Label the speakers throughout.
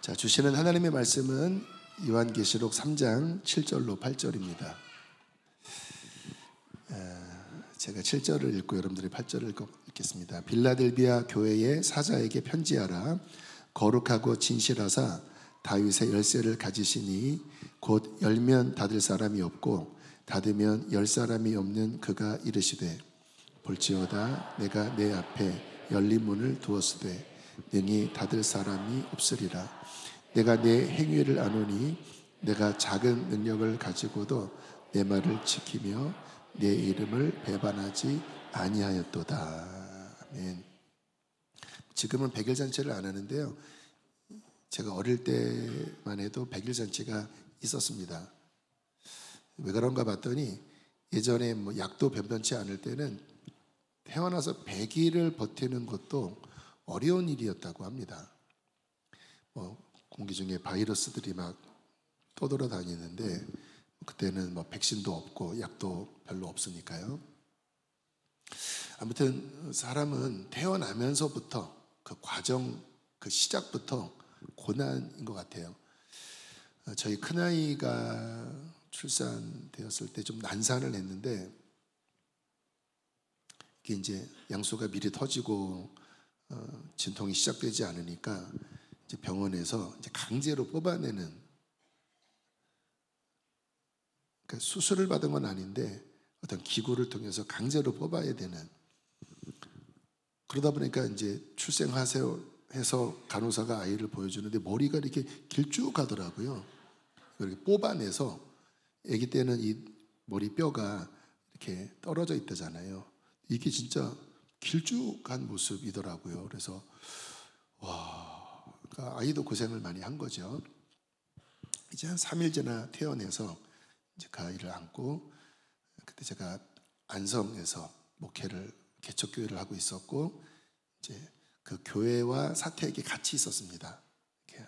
Speaker 1: 자, 주시는 하나님의 말씀은 요한계시록 3장 7절로 8절입니다. 제가 7절을 읽고 여러분들이 8절을 읽겠습니다. 빌라델비아 교회의 사자에게 편지하라. 거룩하고 진실하사 다윗의 열쇠를 가지시니 곧 열면 닫을 사람이 없고 닫으면 열 사람이 없는 그가 이르시되 볼지어다 내가 내 앞에 열린 문을 두었으되 능히 닫을 사람이 없으리라. 내가 내 행위를 아노니 내가 작은 능력을 가지고도 내 말을 지키며 내 이름을 배반하지 아니하였도다. 아멘. 지금은 백일잔치를 안 하는데요, 제가 어릴 때만 해도 백일잔치가 있었습니다. 왜 그런가 봤더니 예전에 약도 변변치 않을 때는 태어나서 100일을 버티는 것도 어려운 일이었다고 합니다. 공기 중에 바이러스들이 막 떠돌아다니는데 그때는 백신도 없고 약도 별로 없으니까요. 아무튼 사람은 태어나면서부터 그 과정, 그 시작부터 고난인 것 같아요. 저희 큰아이가 출산되었을 때 좀 난산을 했는데 이게 이제 양수가 미리 터지고 진통이 시작되지 않으니까 이제 병원에서 이제 강제로 뽑아내는, 그러니까 수술을 받은 건 아닌데 어떤 기구를 통해서 강제로 뽑아야 되는, 그러다 보니까 이제 출생하세요 해서 간호사가 아이를 보여주는데 머리가 이렇게 길쭉하더라고요. 이렇게 뽑아내서, 아기 때는 이 머리뼈가 이렇게 떨어져 있다잖아요. 이게 진짜 길쭉한 모습이더라고요. 그래서 그러니까 아이도 고생을 많이 한 거죠. 이제 한 3일 지나 태어나서 이제 그 아이를 안고, 그때 제가 안성에서 목회를, 개척교회를 하고 있었고, 이제 그 교회와 사택이 같이 있었습니다.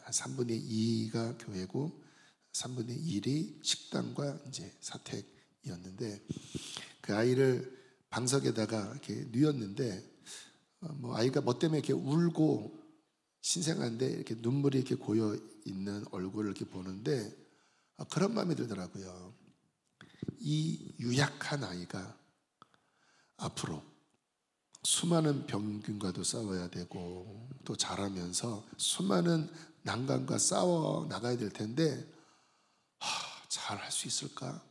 Speaker 1: 한 3분의 2가 교회고 3분의 1이 식당과 이제 사택이었는데, 그 아이를 방석에다가 이렇게 뉘었는데, 아이가 뭐 때문에 이렇게 울고 신생한데 이렇게 눈물이 이렇게 고여 있는 얼굴을 이렇게 보는데 그런 마음이 들더라고요. 이 유약한 아이가 앞으로 수많은 병균과도 싸워야 되고 또 자라면서 수많은 난관과 싸워 나가야 될 텐데 잘 할 수 있을까?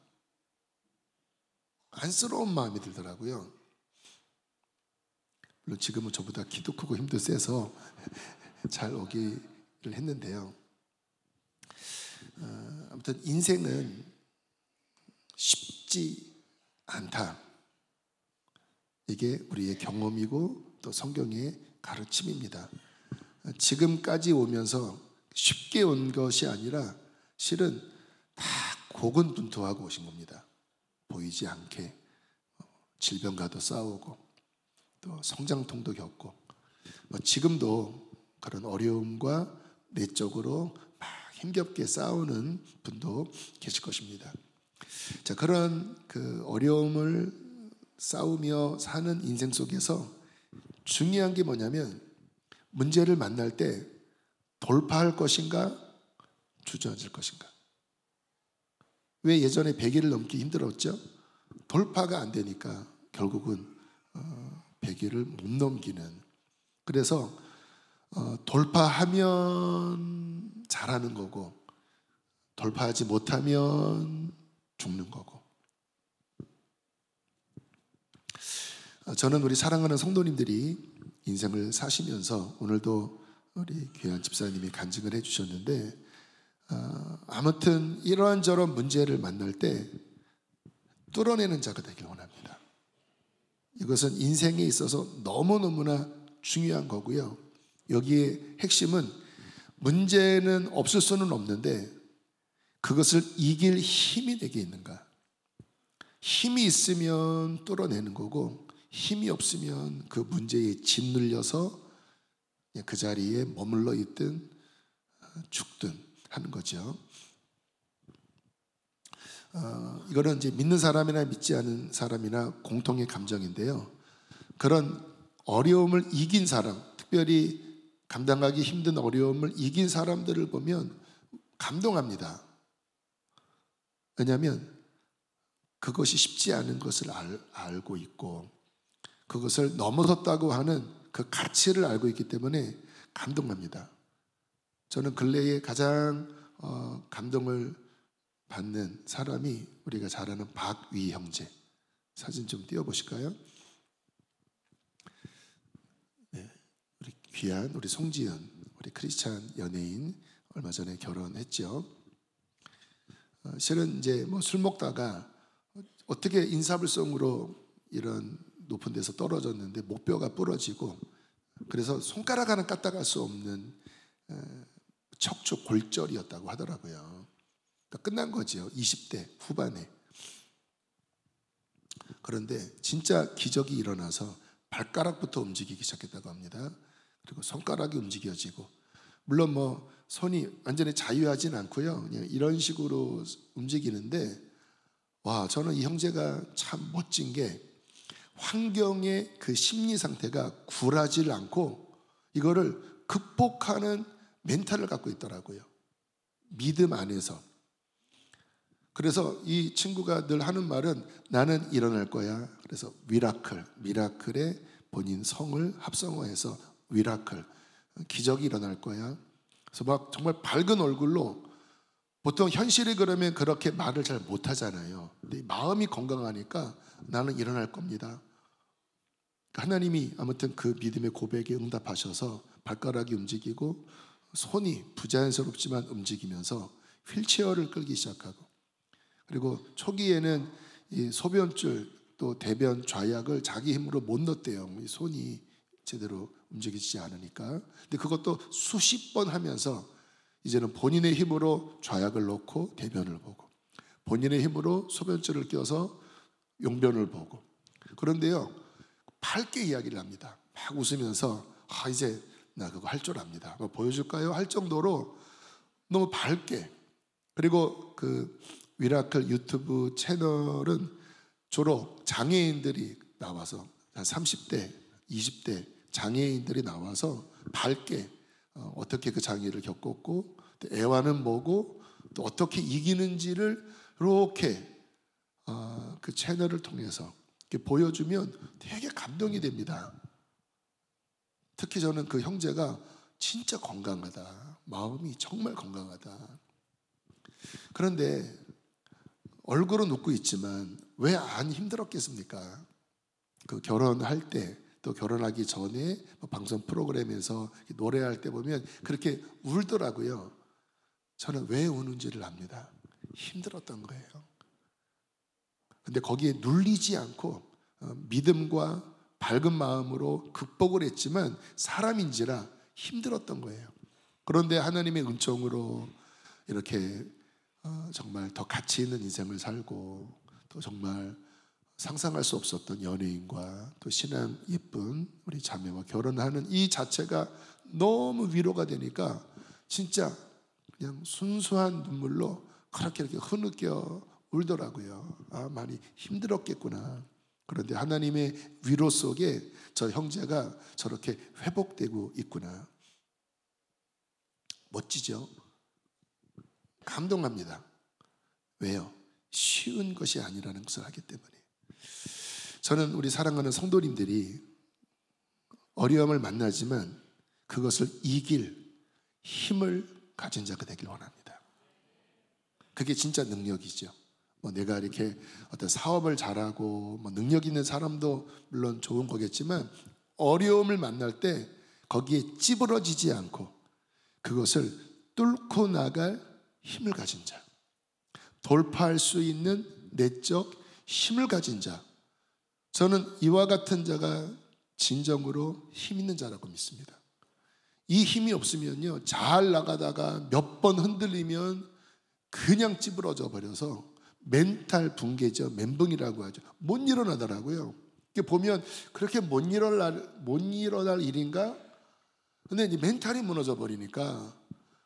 Speaker 1: 안쓰러운 마음이 들더라고요. 물론 지금은 저보다 키도 크고 힘도 세서 잘 오기를 했는데요. 아무튼 인생은 쉽지 않다. 이게 우리의 경험이고 또 성경의 가르침입니다. 지금까지 오면서 쉽게 온 것이 아니라 실은 다 고군분투하고 오신 겁니다. 보이지 않게 질병과도 싸우고 또 성장통도 겪고 지금도 그런 어려움과 내적으로 막 힘겹게 싸우는 분도 계실 것입니다. 자, 그런 그 어려움을 싸우며 사는 인생 속에서 중요한 게 뭐냐면 문제를 만날 때 돌파할 것인가 주저앉을 것인가. 왜 예전에 100일을 넘기 힘들었죠? 돌파가 안 되니까 결국은 100일을 못 넘기는. 그래서 돌파하면 잘하는 거고 돌파하지 못하면 죽는 거고. 저는 우리 사랑하는 성도님들이 인생을 사시면서 오늘도 우리 귀한 집사님이 간증을 해주셨는데 아무튼 이러한저런 문제를 만날 때 뚫어내는 자가 되길 원합니다. 이것은 인생에 있어서 너무너무나 중요한 거고요. 여기에 핵심은 문제는 없을 수는 없는데 그것을 이길 힘이 내게 있는가. 힘이 있으면 뚫어내는 거고 힘이 없으면 그 문제에 짓눌려서 그 자리에 머물러 있든 죽든 하는 거죠. 이거는 이제 믿는 사람이나 믿지 않은 사람이나 공통의 감정인데요. 그런 어려움을 이긴 사람, 특별히 감당하기 힘든 어려움을 이긴 사람들을 보면 감동합니다. 왜냐하면 그것이 쉽지 않은 것을 알고 있고 그것을 넘어섰다고 하는 그 가치를 알고 있기 때문에 감동합니다. 저는 근래에 가장 감동을 받는 사람이 우리가 잘 아는 박위 형제. 사진 좀 띄워보실까요? 네, 우리 귀한 우리 송지연, 우리 크리스찬 연예인 얼마 전에 결혼했죠. 실은 이제 뭐 술 먹다가 어떻게 인사불성으로 이런 높은 데서 떨어졌는데 목뼈가 부러지고 그래서 손가락 하나 까딱할 수 없는 척추 골절이었다고 하더라고요. 그러니까 끝난 거죠. 20대 후반에. 그런데 진짜 기적이 일어나서 발가락부터 움직이기 시작했다고 합니다. 그리고 손가락이 움직여지고 물론 뭐 손이 완전히 자유하진 않고요. 그냥 이런 식으로 움직이는데 와, 저는 이 형제가 참 멋진 게 환경의 그 심리 상태가 굴하지 않고 이거를 극복하는 멘탈을 갖고 있더라고요. 믿음 안에서. 그래서 이 친구가 늘 하는 말은 나는 일어날 거야. 그래서 미라클의 본인 성을 합성어해서 미라클, 기적이 일어날 거야. 그래서 막 정말 밝은 얼굴로 보통 현실이 그러면 그렇게 말을 잘 못하잖아요. 근데 마음이 건강하니까 나는 일어날 겁니다. 하나님이 아무튼 그 믿음의 고백에 응답하셔서 발가락이 움직이고 손이 부자연스럽지만 움직이면서 휠체어를 끌기 시작하고 그리고 초기에는 이 소변줄 또 대변 좌약을 자기 힘으로 못 넣었대요. 이 손이 제대로 움직이지 않으니까. 근데 그것도 수십 번 하면서 이제는 본인의 힘으로 좌약을 넣고 대변을 보고 본인의 힘으로 소변줄을 껴서 용변을 보고 그런데요 밝게 이야기를 합니다. 막 웃으면서 이제 나 그거 할 줄 압니다. 보여줄까요? 할 정도로 너무 밝게. 그리고 그 미라클 유튜브 채널은 주로 장애인들이 나와서 한 30대, 20대 장애인들이 나와서 밝게 어떻게 그 장애를 겪었고 또 애환은 뭐고 또 어떻게 이기는지를 이렇게 그 채널을 통해서 이렇게 보여주면 되게 감동이 됩니다. 특히 저는 그 형제가 진짜 건강하다. 마음이 정말 건강하다. 그런데 얼굴은 웃고 있지만 왜 안 힘들었겠습니까? 그 결혼할 때 또 결혼하기 전에 방송 프로그램에서 노래할 때 보면 그렇게 울더라고요. 저는 왜 우는지를 압니다. 힘들었던 거예요. 근데 거기에 눌리지 않고 믿음과 밝은 마음으로 극복을 했지만 사람인지라 힘들었던 거예요. 그런데 하나님의 은총으로 이렇게 정말 더 가치 있는 인생을 살고 또 정말 상상할 수 없었던 연예인과 또 신앙 예쁜 우리 자매와 결혼하는 이 자체가 너무 위로가 되니까 진짜 그냥 순수한 눈물로 그렇게 이렇게 흐느껴 울더라고요. 많이 힘들었겠구나. 그런데 하나님의 위로 속에 저 형제가 저렇게 회복되고 있구나. 멋지죠? 감동합니다. 왜요? 쉬운 것이 아니라는 것을 알기 때문에. 저는 우리 사랑하는 성도님들이 어려움을 만나지만 그것을 이길 힘을 가진 자가 되길 원합니다. 그게 진짜 능력이죠. 내가 이렇게 어떤 사업을 잘하고 능력 있는 사람도 물론 좋은 거겠지만 어려움을 만날 때 거기에 찌부러지지 않고 그것을 뚫고 나갈 힘을 가진 자, 돌파할 수 있는 내적 힘을 가진 자, 저는 이와 같은 자가 진정으로 힘 있는 자라고 믿습니다. 이 힘이 없으면요 잘 나가다가 몇 번 흔들리면 그냥 찌부러져 버려서 멘탈 붕괴죠. 멘붕이라고 하죠. 못 일어나더라고요. 이게 보면 그렇게 못 일어날 일인가? 근데 이제 멘탈이 무너져 버리니까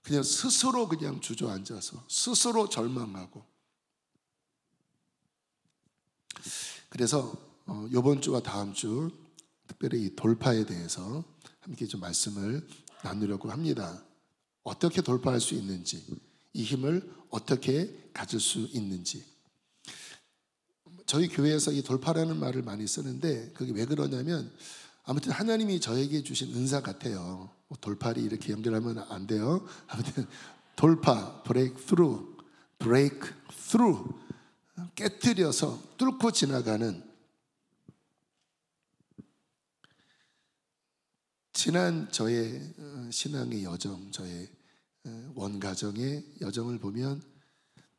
Speaker 1: 그냥 스스로 그냥 주저앉아서 스스로 절망하고. 그래서 이번 주와 다음 주 특별히 이 돌파에 대해서 함께 좀 말씀을 나누려고 합니다. 어떻게 돌파할 수 있는지, 이 힘을 어떻게 가질 수 있는지. 저희 교회에서 이 돌파라는 말을 많이 쓰는데 그게 왜 그러냐면 아무튼 하나님이 저에게 주신 은사 같아요. 돌파리 이렇게 연결하면 안 돼요. 아무튼 돌파, breakthrough, 깨트려서 뚫고 지나가는, 지난 저의 신앙의 여정, 저의 원가정의 여정을 보면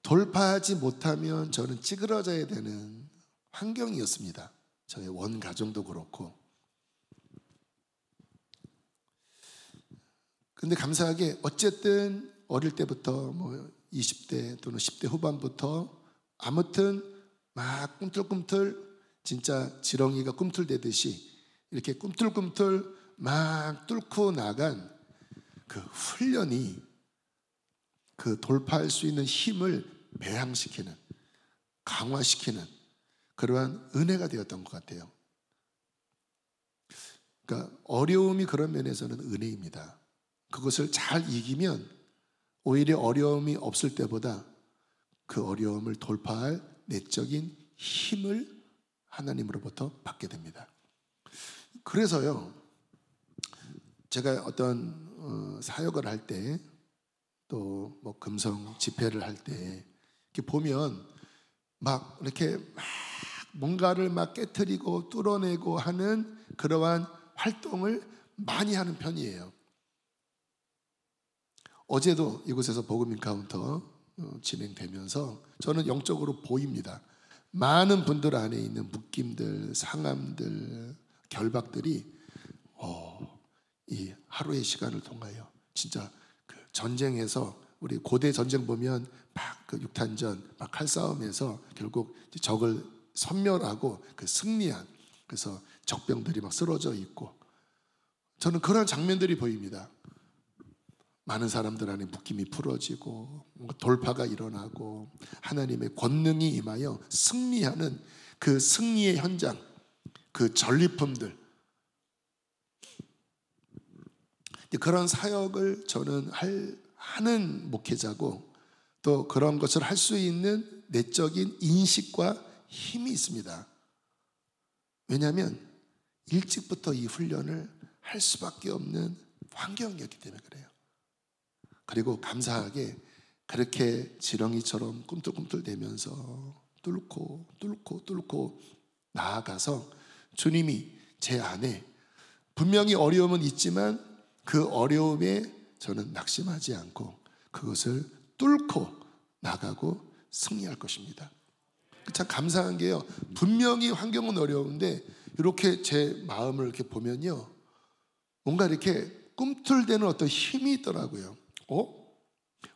Speaker 1: 돌파하지 못하면 저는 찌그러져야 되는 환경이었습니다. 저의 원가정도 그렇고. 근데 감사하게 어쨌든 어릴 때부터 뭐 20대 또는 10대 후반부터 아무튼 막 꿈틀꿈틀, 진짜 지렁이가 꿈틀대듯이 이렇게 꿈틀꿈틀 막 뚫고 나간 그 훈련이 그 돌파할 수 있는 힘을 배양시키는, 강화시키는 그러한 은혜가 되었던 것 같아요. 그러니까 어려움이 그런 면에서는 은혜입니다. 그것을 잘 이기면 오히려 어려움이 없을 때보다 그 어려움을 돌파할 내적인 힘을 하나님으로부터 받게 됩니다. 그래서요, 제가 어떤 사역을 할 때 또 뭐 금성 집회를 할 때 이렇게 보면 막 이렇게 막 뭔가를 막 깨트리고 뚫어내고 하는 그러한 활동을 많이 하는 편이에요. 어제도 이곳에서 복음 인카운터 진행되면서 저는 영적으로 보입니다. 많은 분들 안에 있는 묶임들, 상함들, 결박들이 이 하루의 시간을 통하여 진짜 그 전쟁에서, 우리 고대 전쟁 보면 막 그 육탄전, 막 칼싸움에서 결국 적을 섬멸하고 그 승리한, 그래서 적병들이 막 쓰러져 있고, 저는 그런 장면들이 보입니다. 많은 사람들 안에 묶임이 풀어지고 돌파가 일어나고 하나님의 권능이 임하여 승리하는 그 승리의 현장, 그 전리품들, 그런 사역을 저는 하는 목회자고, 또 그런 것을 할 수 있는 내적인 인식과 힘이 있습니다. 왜냐하면 일찍부터 이 훈련을 할 수밖에 없는 환경이었기 때문에 그래요. 그리고 감사하게 그렇게 지렁이처럼 꿈틀꿈틀대면서 뚫고 나아가서 주님이 제 안에, 분명히 어려움은 있지만 그 어려움에 저는 낙심하지 않고 그것을 뚫고 나가고 승리할 것입니다. 참 감사한 게요, 분명히 환경은 어려운데 이렇게 제 마음을 이렇게 보면요, 뭔가 이렇게 꿈틀대는 어떤 힘이 있더라고요.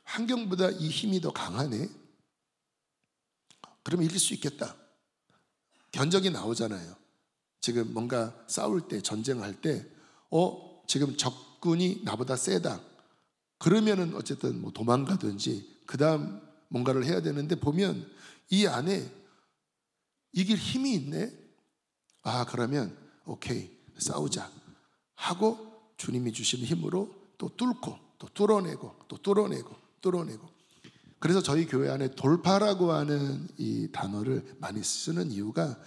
Speaker 1: 환경보다 이 힘이 더 강하네? 그러면 이길 수 있겠다. 견적이 나오잖아요. 지금 뭔가 싸울 때, 전쟁할 때 지금 적군이 나보다 세다. 그러면은 어쨌든 뭐 도망가든지 그 다음 뭔가를 해야 되는데, 보면 이 안에 이길 힘이 있네. 그러면 오케이, 싸우자 하고 주님이 주시는 힘으로 또 뚫고 또 뚫어내고 또 뚫어내고. 그래서 저희 교회 안에 돌파라고 하는 이 단어를 많이 쓰는 이유가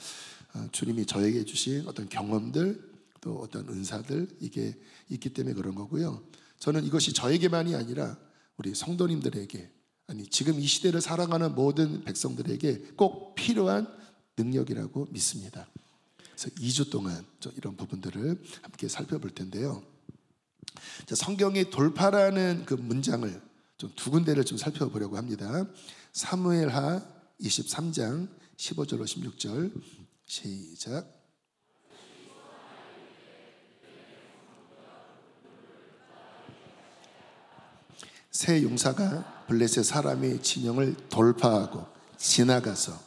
Speaker 1: 주님이 저에게 주신 어떤 경험들, 또 어떤 은사들, 이게 있기 때문에 그런 거고요. 저는 이것이 저에게만이 아니라 우리 성도님들에게, 아니 지금 이 시대를 살아가는 모든 백성들에게 꼭 필요한 능력이라고 믿습니다. 그래서 2주 동안 이런 부분들을 함께 살펴볼 텐데요. 성경의 돌파라는 그 문장을 좀 두 군데를 좀 살펴보려고 합니다. 사무엘하 23장 15절로 16절 시작. 새 용사가 블레셋 사람의 진영을 돌파하고 지나가서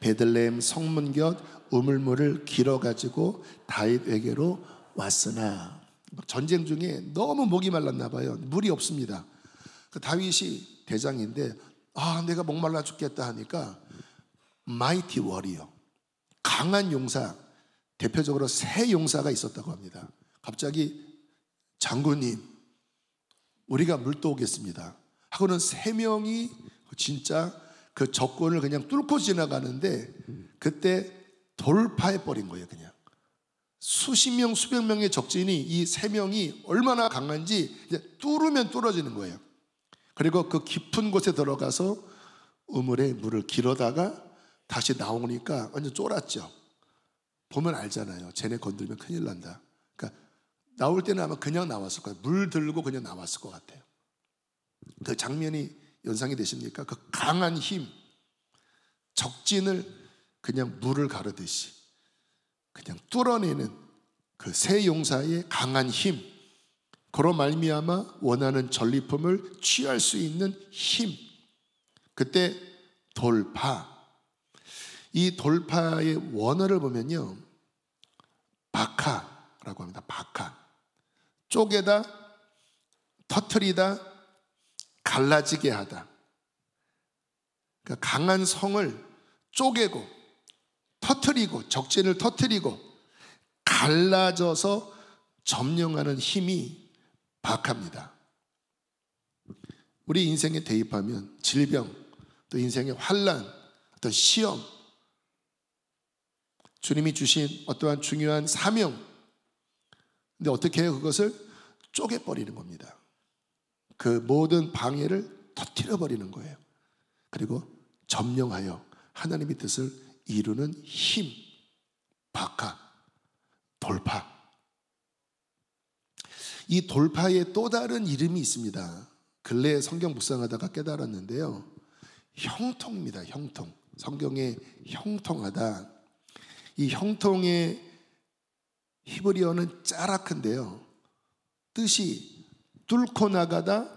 Speaker 1: 베들레헴 성문 곁 우물물을 길어가지고 다윗에게로 왔으나, 전쟁 중에 너무 목이 말랐나 봐요. 물이 없습니다. 그 다윗이 대장인데 내가 목말라 죽겠다 하니까 마이티 워리어, 강한 용사, 대표적으로 새 용사가 있었다고 합니다. 갑자기 장군님, 우리가 물도 오겠습니다 하고는 세 명이 진짜 그 적군을 그냥 뚫고 지나가는데 그때 돌파해 버린 거예요. 그냥 수십 명 수백 명의 적진이 이 세 명이 얼마나 강한지 이제 뚫으면 뚫어지는 거예요. 그리고 그 깊은 곳에 들어가서 우물에 물을 길어다가 다시 나오니까 완전 쫄았죠. 보면 알잖아요. 쟤네 건들면 큰일 난다. 그러니까 나올 때는 아마 그냥 나왔을 거예요. 물 들고 그냥 나왔을 것 같아요. 그 장면이 연상이 되십니까? 그 강한 힘, 적진을 그냥 물을 가르듯이 그냥 뚫어내는 그 세 용사의 강한 힘, 그로 말미암아 원하는 전리품을 취할 수 있는 힘, 그때 돌파. 이 돌파의 원어를 보면요, 바카라고 합니다. 바카. 쪼개다, 터트리다, 갈라지게 하다. 그러니까 강한 성을 쪼개고 터트리고 적진을 터트리고 갈라져서 점령하는 힘이 박합니다. 우리 인생에 대입하면 질병, 또 인생의 환난, 어떤 시험, 주님이 주신 어떠한 중요한 사명, 근데 어떻게 해요? 그것을 쪼개버리는 겁니다. 그 모든 방해를 터뜨려버리는 거예요. 그리고 점령하여 하나님의 뜻을 이루는 힘, 바카, 돌파. 이 돌파의 또 다른 이름이 있습니다. 근래에 성경 묵상하다가 깨달았는데요, 형통입니다. 형통. 성경에 형통하다. 이 형통의 히브리어는 짜라크인데요, 뜻이 뚫고 나가다,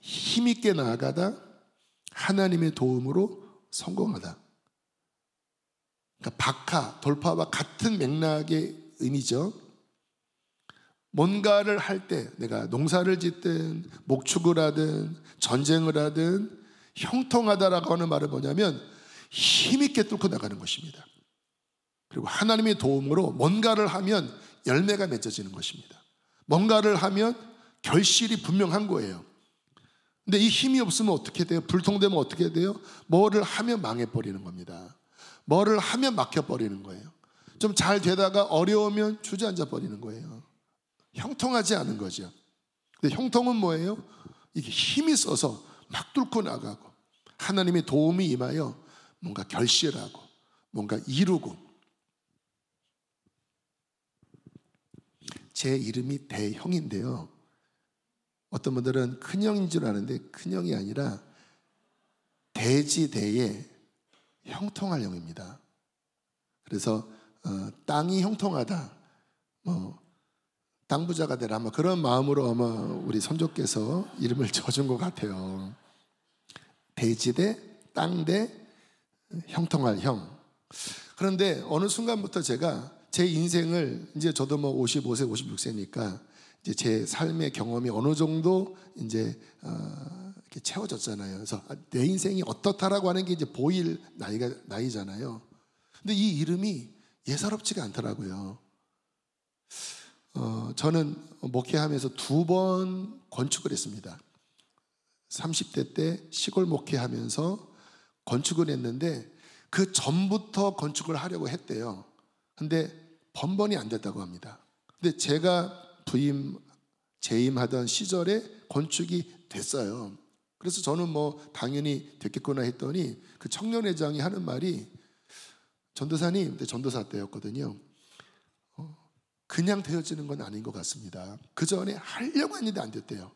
Speaker 1: 힘있게 나아가다, 하나님의 도움으로 성공하다. 그러니까 바카, 돌파와 같은 맥락의 의미죠. 뭔가를 할 때, 내가 농사를 짓든 목축을 하든 전쟁을 하든 형통하다라고 하는 말은 뭐냐면 힘있게 뚫고 나가는 것입니다. 그리고 하나님의 도움으로 뭔가를 하면 열매가 맺어지는 것입니다. 뭔가를 하면 결실이 분명한 거예요. 근데 이 힘이 없으면 어떻게 돼요? 불통되면 어떻게 돼요? 뭐를 하면 망해버리는 겁니다. 뭐를 하면 막혀버리는 거예요. 좀 잘 되다가 어려우면 주저앉아 버리는 거예요. 형통하지 않은 거죠. 근데 형통은 뭐예요? 이게 힘이 있어서 막 뚫고 나가고 하나님의 도움이 임하여 뭔가 결실하고 뭔가 이루고. 제 이름이 대형인데요, 어떤 분들은 큰형인 줄 아는데 큰형이 아니라 대지대의 형통할 형입니다. 그래서 땅이 형통하다, 땅 부자가 되라, 아마 그런 마음으로 아마 우리 선조께서 이름을 지어준 것 같아요. 대지대, 땅대, 형통할 형. 그런데 어느 순간부터 제가 제 인생을, 이제 저도 뭐 55세, 56세니까 이제 제 삶의 경험이 어느 정도 이제 이렇게 채워졌잖아요. 그래서 내 인생이 어떻다라고 하는 게 이제 보일 나이잖아요. 근데 이 이름이 예사롭지가 않더라고요. 저는 목회하면서 2번 건축을 했습니다. 30대 때 시골 목회하면서 건축을 했는데 그 전부터 건축을 하려고 했대요. 근데 번번이 안 됐다고 합니다. 근데 제가 재임하던 시절에 건축이 됐어요. 그래서 저는 뭐 당연히 됐겠구나 했더니 그 청년회장이 하는 말이, 전도사님, 그때 전도사 때였거든요, 그냥 되어지는 건 아닌 것 같습니다. 그 전에 하려고 했는데 안 됐대요.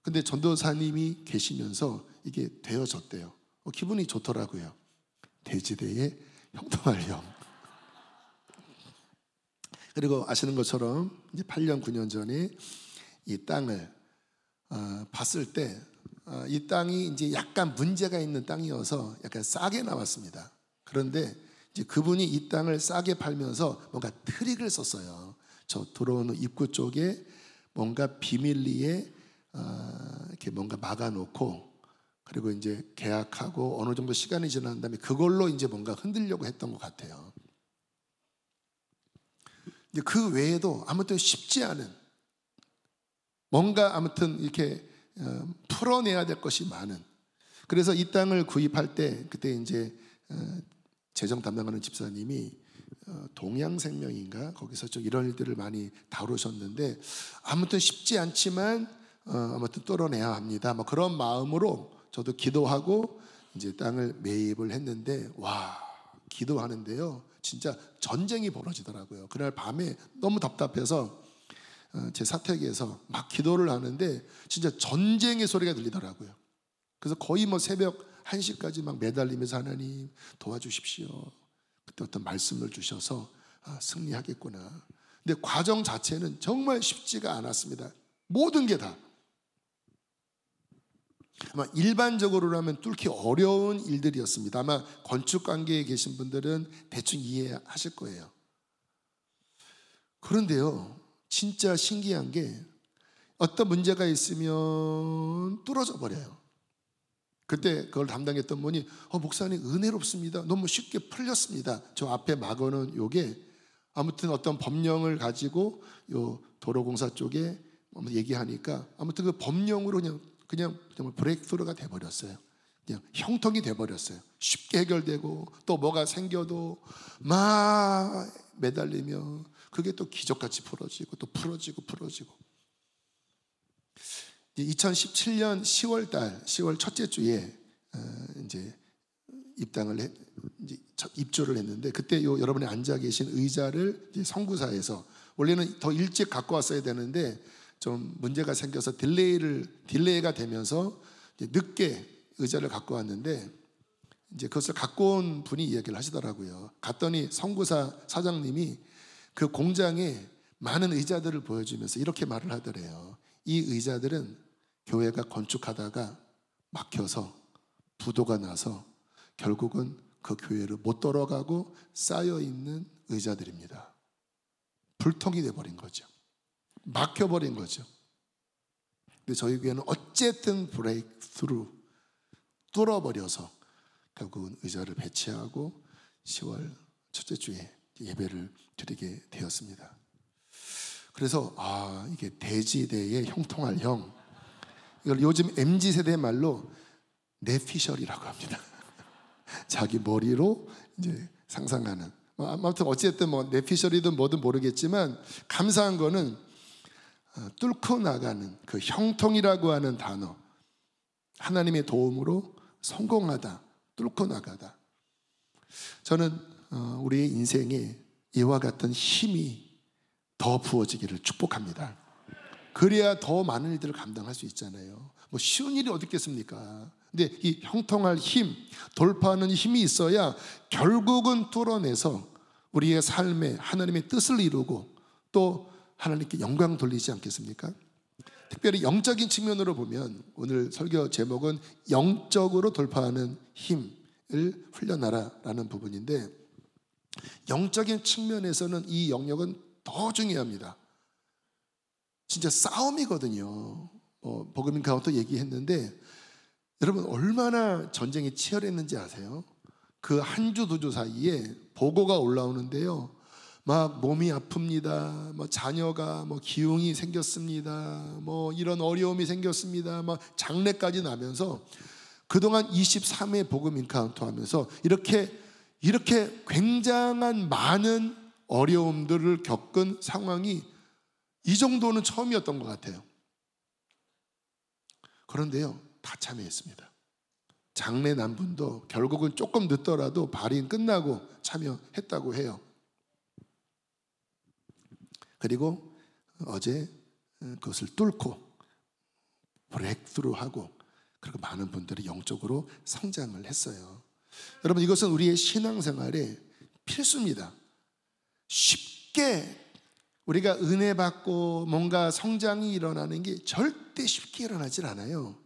Speaker 1: 근데 전도사님이 계시면서 이게 되어졌대요. 기분이 좋더라고요. 대지대의 형통할 형. 그리고 아시는 것처럼 이제 8년 9년 전에 이 땅을 봤을 때 이 땅이 이제 약간 문제가 있는 땅이어서 약간 싸게 나왔습니다. 그런데 이제 그분이 이 땅을 싸게 팔면서 뭔가 트릭을 썼어요. 저 들어오는 입구 쪽에 뭔가 비밀리에 이렇게 뭔가 막아놓고, 그리고 이제 계약하고 어느 정도 시간이 지난 다음에 그걸로 이제 뭔가 흔들려고 했던 것 같아요. 그 외에도 아무튼 쉽지 않은 뭔가 아무튼 이렇게 풀어내야 될 것이 많은. 그래서 이 땅을 구입할 때 그때 이제 재정 담당하는 집사님이 동양생명인가 거기서 좀 이런 일들을 많이 다루셨는데 아무튼 쉽지 않지만 아무튼 뚫어내야 합니다. 뭐 그런 마음으로 저도 기도하고 이제 땅을 매입을 했는데 와 기도하는데요 진짜 전쟁이 벌어지더라고요. 그날 밤에 너무 답답해서 제 사택에서 막 기도를 하는데 진짜 전쟁의 소리가 들리더라고요. 그래서 거의 뭐 새벽 1시까지 막 매달리면서 하나님 도와주십시오. 그때 어떤 말씀을 주셔서 승리하겠구나. 근데 과정 자체는 정말 쉽지가 않았습니다. 모든 게 다. 아마 일반적으로라면 뚫기 어려운 일들이었습니다. 아마 건축 관계에 계신 분들은 대충 이해하실 거예요. 그런데요, 진짜 신기한 게 어떤 문제가 있으면 뚫어져 버려요. 그때 그걸 담당했던 분이 목사님 은혜롭습니다. 너무 쉽게 풀렸습니다. 저 앞에 막어놓은 요게 아무튼 어떤 법령을 가지고 요 도로공사 쪽에 얘기하니까 아무튼 그 법령으로 그냥 정말 브레이크스루가 돼버렸어요. 그냥 형통이 돼버렸어요. 쉽게 해결되고 또 뭐가 생겨도 막 매달리며 그게 또 기적같이 풀어지고 또 풀어지고 2017년 10월 첫째 주에 이제 입주를 했는데 그때 여러분이 앉아 계신 의자를 이제 선구사에서 원래는 더 일찍 갖고 왔어야 되는데 좀 문제가 생겨서 딜레이가 되면서 이제 늦게 의자를 갖고 왔는데 이제 그것을 갖고 온 분이 이야기를 하시더라고요. 갔더니 선구사 사장님이 그 공장에 많은 의자들을 보여주면서 이렇게 말을 하더래요. 이 의자들은 교회가 건축하다가 막혀서 부도가 나서 결국은 그 교회를 못 돌아가고 쌓여있는 의자들입니다. 불통이 돼버린 거죠. 막혀버린 거죠. 근데 저희 교회는 어쨌든 브레이크스루 뚫어버려서 결국은 의자를 배치하고 10월 첫째 주에 예배를 드리게 되었습니다. 그래서 이게 대지대의 형통할 형, 이걸 요즘 MZ세대 말로 내피셜이라고 합니다. 자기 머리로 이제 상상하는. 아무튼 어쨌든 뭐 내피셜이든 뭐든 모르겠지만 감사한 거는 뚫고 나가는 그 형통이라고 하는 단어, 하나님의 도움으로 성공하다, 뚫고 나가다. 저는 우리의 인생에 이와 같은 힘이 더 부어지기를 축복합니다. 그래야 더 많은 일들을 감당할 수 있잖아요. 뭐 쉬운 일이 어디 있겠습니까? 근데 이 형통할 힘, 돌파하는 힘이 있어야 결국은 뚫어내서 우리의 삶에 하나님의 뜻을 이루고 또 하나님께 영광 돌리지 않겠습니까? 특별히 영적인 측면으로 보면 오늘 설교 제목은 영적으로 돌파하는 힘을 훈련하라라는 부분인데, 영적인 측면에서는 이 영역은 더 중요합니다. 진짜 싸움이거든요. 복음 인카운터 얘기했는데 여러분 얼마나 전쟁이 치열했는지 아세요? 그 한 주 두 주 사이에 보고가 올라오는데요, 막 몸이 아픕니다. 뭐 자녀가 기흉이 생겼습니다. 뭐 이런 어려움이 생겼습니다. 막 장례까지 나면서 그동안 23회 복음 인카운터 하면서 이렇게 굉장한 많은 어려움들을 겪은 상황이 이 정도는 처음이었던 것 같아요. 그런데요, 다 참여했습니다. 장례 난 분도 결국은 조금 늦더라도 발인 끝나고 참여했다고 해요. 그리고 어제 그것을 뚫고 브레이크스루하고 그리고 많은 분들이 영적으로 성장을 했어요. 여러분, 이것은 우리의 신앙생활에 필수입니다. 쉽게 우리가 은혜 받고 뭔가 성장이 일어나는 게 절대 쉽게 일어나질 않아요.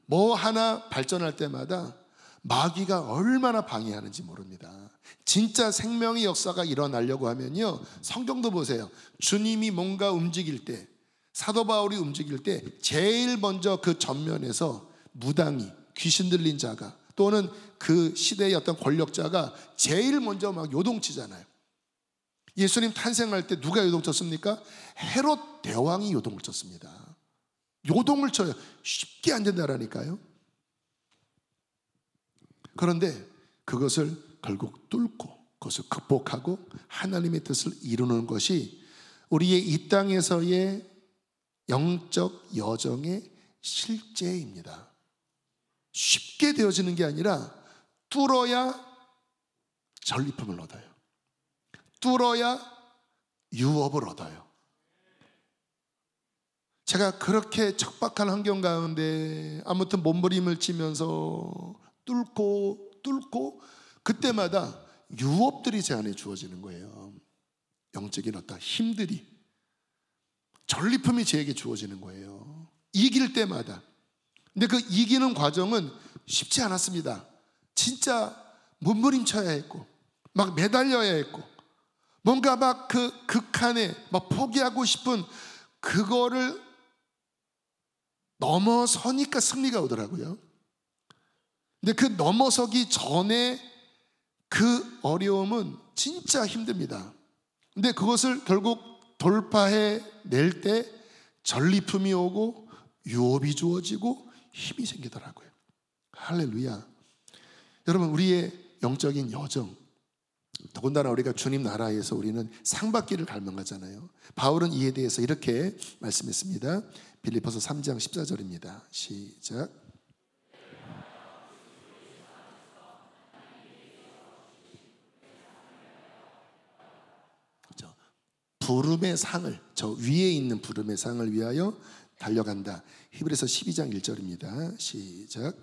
Speaker 1: 뭐 하나 발전할 때마다 마귀가 얼마나 방해하는지 모릅니다. 진짜 생명의 역사가 일어나려고 하면요, 성경도 보세요. 주님이 뭔가 움직일 때, 사도 바울이 움직일 때 제일 먼저 그 전면에서 무당이, 귀신 들린 자가 또는 그 시대의 어떤 권력자가 제일 먼저 막 요동치잖아요. 예수님 탄생할 때 누가 요동 쳤습니까? 헤롯 대왕이 요동을 쳤습니다. 요동을 쳐요. 쉽게 안 된다라니까요. 그런데 그것을 결국 뚫고 그것을 극복하고 하나님의 뜻을 이루는 것이 우리의 이 땅에서의 영적 여정의 실제입니다. 쉽게 되어지는 게 아니라 뚫어야 전리품을 얻어요. 뚫어야 유업을 얻어요. 제가 그렇게 척박한 환경 가운데 아무튼 몸부림을 치면서 뚫고 그때마다 유업들이 제 안에 주어지는 거예요. 영적인 어떤 힘들이, 전리품이 제게 주어지는 거예요. 이길 때마다. 근데 그 이기는 과정은 쉽지 않았습니다. 진짜 몸부림쳐야 했고 막 매달려야 했고 뭔가 막 그 극한에 막 포기하고 싶은 그거를 넘어서니까 승리가 오더라고요. 근데 그 넘어서기 전에 그 어려움은 진짜 힘듭니다. 근데 그것을 결국 돌파해 낼 때 전리품이 오고 유업이 주어지고 힘이 생기더라고요. 할렐루야. 여러분, 우리의 영적인 여정, 더군다나 우리가 주님 나라에서 우리는 상받기를 갈망하잖아요. 바울은 이에 대해서 이렇게 말씀했습니다. 빌립보서 3장 14절입니다. 시작. 부름의 상을, 저 위에 있는 부름의 상을 위하여 달려간다. 히브리서 12장 1절입니다. 시작.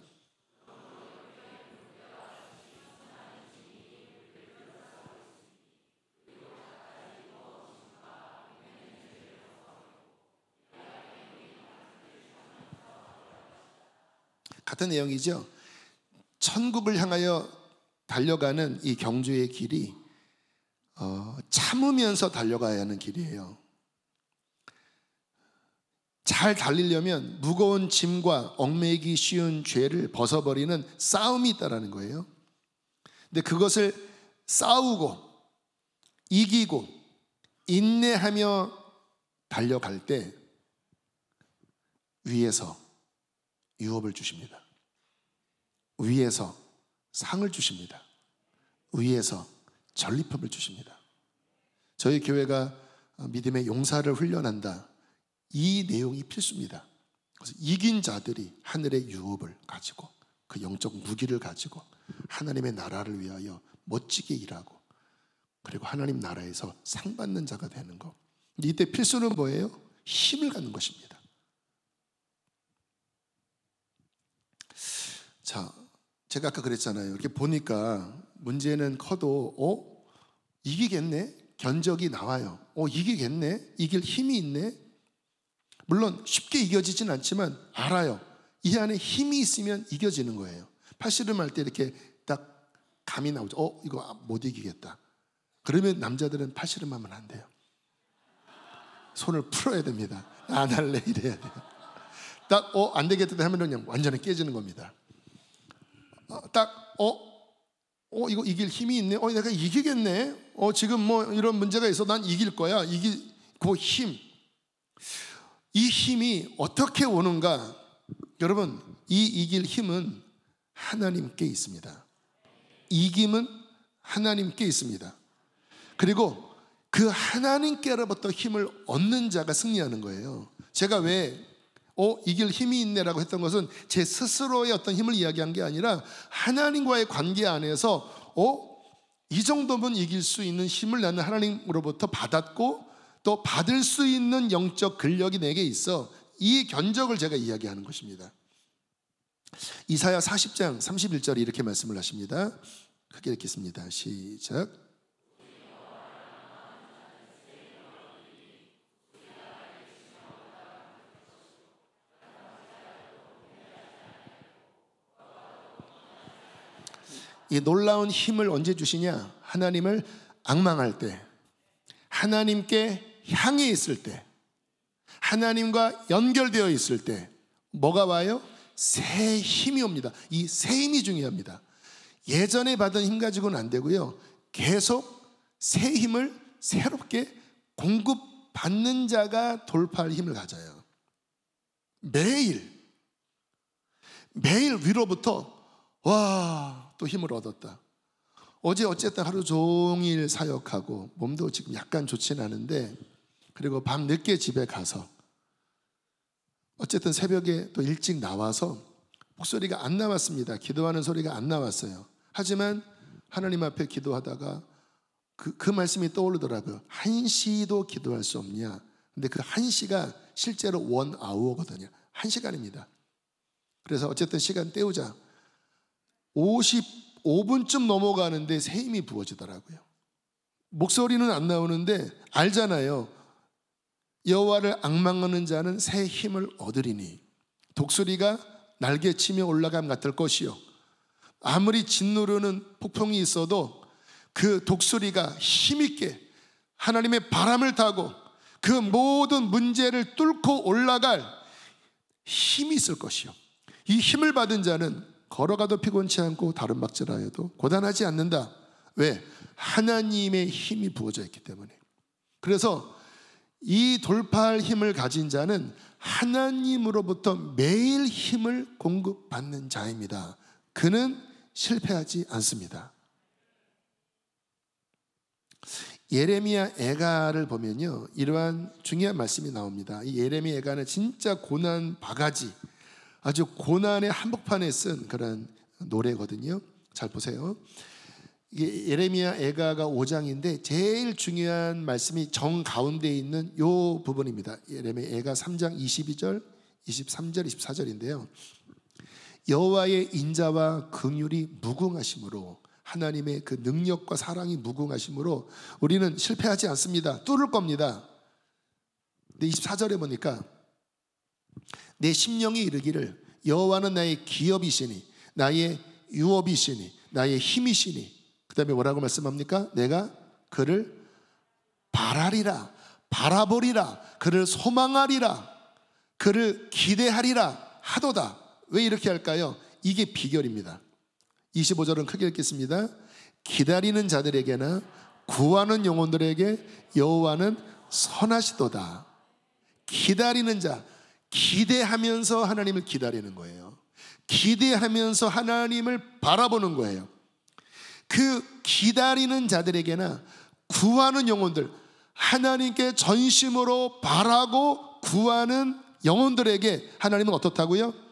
Speaker 1: 같은 내용이죠. 천국을 향하여 달려가는 이 경주의 길이 참으면서 달려가야 하는 길이에요. 잘 달리려면 무거운 짐과 얽매이기 쉬운 죄를 벗어버리는 싸움이 있다는 거예요. 근데 그것을 싸우고 이기고 인내하며 달려갈 때 위에서 유업을 주십니다. 위에서 상을 주십니다. 위에서 전리품을 주십니다. 저희 교회가 믿음의 용사를 훈련한다. 이 내용이 필수입니다. 그래서 이긴 자들이 하늘의 유업을 가지고 그 영적 무기를 가지고 하나님의 나라를 위하여 멋지게 일하고 그리고 하나님 나라에서 상 받는 자가 되는 것. 이때 필수는 뭐예요? 힘을 갖는 것입니다. 자, 제가 아까 그랬잖아요. 이렇게 보니까 문제는 커도 이기겠네? 견적이 나와요. 이기겠네? 이길 힘이 있네? 물론 쉽게 이겨지진 않지만 알아요. 이 안에 힘이 있으면 이겨지는 거예요. 팔씨름할 때 이렇게 딱 감이 나오죠. 이거 못 이기겠다. 그러면 남자들은 팔씨름하면 안 돼요. 손을 풀어야 됩니다. 안 할래 이래야 돼요. 딱 안 되겠다 하면 그냥 완전히 깨지는 겁니다. 이거 이길 힘이 있네. 내가 이기겠네. 지금 뭐 이런 문제가 있어. 난 이길 거야. 그 힘. 이 힘이 어떻게 오는가? 여러분, 이 이길 힘은 하나님께 있습니다. 이김은 하나님께 있습니다. 그리고 그 하나님께로부터 힘을 얻는 자가 승리하는 거예요. 제가 왜 이길 힘이 있네라고 했던 것은 제 스스로의 어떤 힘을 이야기한 게 아니라 하나님과의 관계 안에서 이 정도면 이길 수 있는 힘을 나는 하나님으로부터 받았고 또 받을 수 있는 영적 근력이 내게 있어. 이 견적을 제가 이야기하는 것입니다. 이사야 40장 31절에 이렇게 말씀을 하십니다. 크게 읽겠습니다. 시작. 이 놀라운 힘을 언제 주시냐? 하나님을 앙망할 때, 하나님께 향해 있을 때, 하나님과 연결되어 있을 때 뭐가 와요? 새 힘이 옵니다. 이 새 힘이 중요합니다. 예전에 받은 힘 가지고는 안 되고요. 계속 새 힘을 새롭게 공급받는 자가 돌파할 힘을 가져요. 매일 위로부터 와, 또 힘을 얻었다. 어제 어쨌든 하루 종일 사역하고 몸도 지금 약간 좋진 않은데, 그리고 밤 늦게 집에 가서 어쨌든 새벽에 또 일찍 나와서 목소리가 안 나왔습니다. 기도하는 소리가 안 나왔어요. 하지만 하나님 앞에 기도하다가 그 말씀이 떠오르더라고요. 1시도 기도할 수 없냐. 근데 그 1시가 실제로 1hour거든요. 1시간입니다. 그래서 어쨌든 시간 때우자. 55분쯤 넘어가는데 새 힘이 부어지더라고요. 목소리는 안 나오는데 알잖아요. 여호와를 앙망하는 자는 새 힘을 얻으리니 독수리가 날개치며 올라감 같을 것이요, 아무리 짓누르는 폭풍이 있어도 그 독수리가 힘있게 하나님의 바람을 타고 그 모든 문제를 뚫고 올라갈 힘이 있을 것이요, 이 힘을 받은 자는 걸어가도 피곤치 않고 다른 박질하여도 고단하지 않는다. 왜? 하나님의 힘이 부어져 있기 때문에. 그래서 이 돌파할 힘을 가진 자는 하나님으로부터 매일 힘을 공급받는 자입니다. 그는 실패하지 않습니다. 예레미야 애가를 보면요, 이러한 중요한 말씀이 나옵니다. 이 예레미야 애가는 진짜 고난 바가지, 아주 고난의 한복판에 쓴 그런 노래거든요. 잘 보세요. 이게 예레미야 애가가 5장인데 제일 중요한 말씀이 정 가운데 있는 요 부분입니다. 예레미야 애가 3장 22절, 23절, 24절인데요. 여호와의 인자와 긍휼이 무궁하심으로, 하나님의 그 능력과 사랑이 무궁하심으로 우리는 실패하지 않습니다. 뚫을 겁니다. 근데 24절에 보니까 내 심령이 이르기를 여호와는 나의 기업이시니 나의 유업이시니 나의 힘이시니, 그 다음에 뭐라고 말씀합니까? 내가 그를 바라리라, 바라보리라, 그를 소망하리라, 그를 기대하리라 하도다. 왜 이렇게 할까요? 이게 비결입니다. 25절은 크게 읽겠습니다. 기다리는 자들에게나 구하는 영혼들에게 여호와는 선하시도다. 기다리는 자, 기대하면서 하나님을 기다리는 거예요. 기대하면서 하나님을 바라보는 거예요. 그 기다리는 자들에게나 구하는 영혼들, 하나님께 전심으로 바라고 구하는 영혼들에게 하나님은 어떻다고요?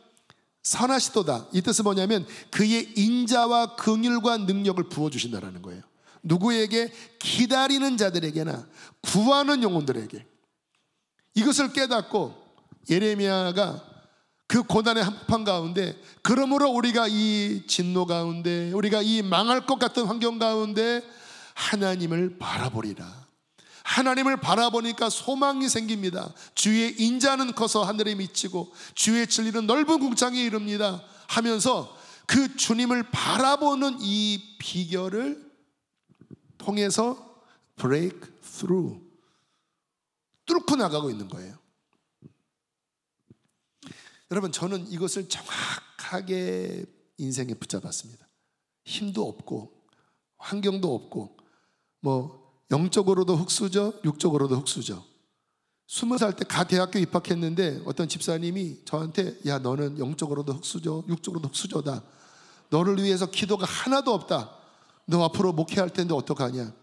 Speaker 1: 선하시도다. 이 뜻은 뭐냐면 그의 인자와 긍휼과 능력을 부어주신다는 거예요. 누구에게? 기다리는 자들에게나 구하는 영혼들에게. 이것을 깨닫고 예레미야가 그 고난의 한복판 가운데, 그러므로 우리가 이 진노 가운데, 우리가 이 망할 것 같은 환경 가운데 하나님을 바라보리라. 하나님을 바라보니까 소망이 생깁니다. 주의 인자는 커서 하늘에 미치고 주의 진리는 넓은 궁창에 이릅니다 하면서 그 주님을 바라보는 이 비결을 통해서 break through, 뚫고 나가고 있는 거예요. 여러분, 저는 이것을 정확하게 인생에 붙잡았습니다. 힘도 없고 환경도 없고 영적으로도 흙수저, 육적으로도 흙수저. 20살 때 가 대학교 입학했는데 어떤 집사님이 저한테, 야, 너는 영적으로도 흙수저, 육적으로도 흙수저다. 너를 위해서 기도가 하나도 없다. 너 앞으로 목회할 텐데 어떡하냐.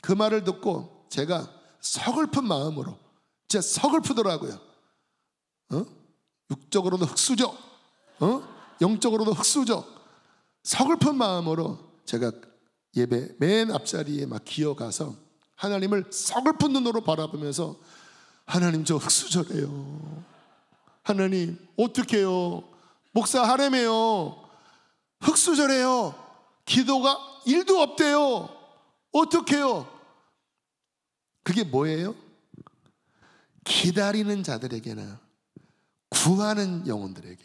Speaker 1: 그 말을 듣고 제가 서글픈 마음으로, 진짜 서글프더라고요. 육적으로도 흙수저, 영적으로도 흙수저. 서글픈 마음으로 제가 예배 맨 앞자리에 막 기어가서 하나님을 서글픈 눈으로 바라보면서, 하나님 저 흙수저래요. 하나님 어떡해요. 목사 하래매요. 흙수저래요. 기도가 1도 없대요. 어떡해요. 그게 뭐예요? 기다리는 자들에게나 구하는 영혼들에게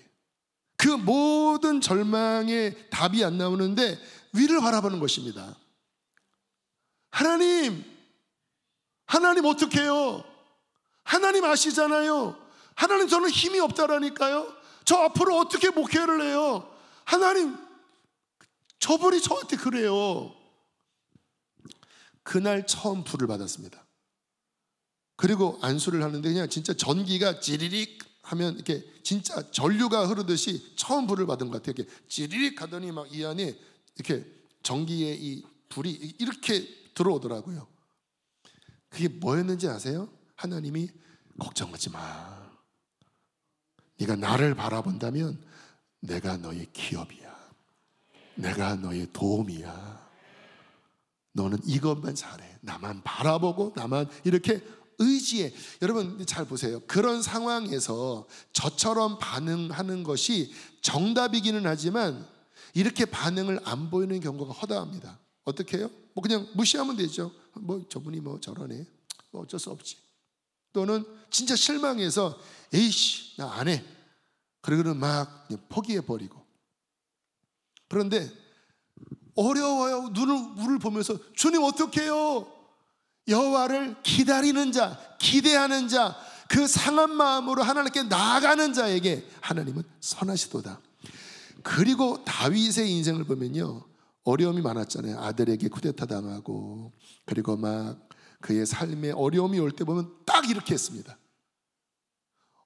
Speaker 1: 그 모든 절망에 답이 안 나오는데 위를 바라보는 것입니다. 하나님 어떡해요? 하나님 아시잖아요. 하나님, 저는 힘이 없다라니까요. 저 앞으로 어떻게 목회를 해요? 하나님, 저분이 저한테 그래요. 그날 처음 불을 받았습니다. 그리고 안수를 하는데 그냥 진짜 전기가 찌리릭 하면 이렇게 진짜 전류가 흐르듯이 처음 불을 받은 것 같아요. 이렇게 찌리릭 하더니 막 이 안에 이렇게 전기의 이 불이 이렇게 들어오더라고요. 그게 뭐였는지 아세요? 하나님이 걱정하지 마. 네가 나를 바라본다면 내가 너의 기업이야. 내가 너의 도움이야. 너는 이것만 잘해. 나만 바라보고 나만 이렇게 의지해. 여러분 잘 보세요. 그런 상황에서 저처럼 반응하는 것이 정답이기는 하지만 이렇게 반응을 안 보이는 경우가 허다합니다. 어떻게 해요? 뭐 그냥 무시하면 되죠. 뭐 저분이 뭐 저러네. 뭐 어쩔 수 없지. 또는 진짜 실망해서 에이씨 나 안 해. 그러고는 막 그냥 포기해버리고. 그런데 어려워요. 눈을 보면서 주님 어떻게 해요? 여호와를 기다리는 자, 기대하는 자, 그 상한 마음으로 하나님께 나아가는 자에게 하나님은 선하시도다. 그리고 다윗의 인생을 보면요, 어려움이 많았잖아요. 아들에게 쿠데타 당하고, 그리고 막 그의 삶에 어려움이 올 때 보면 딱 이렇게 했습니다.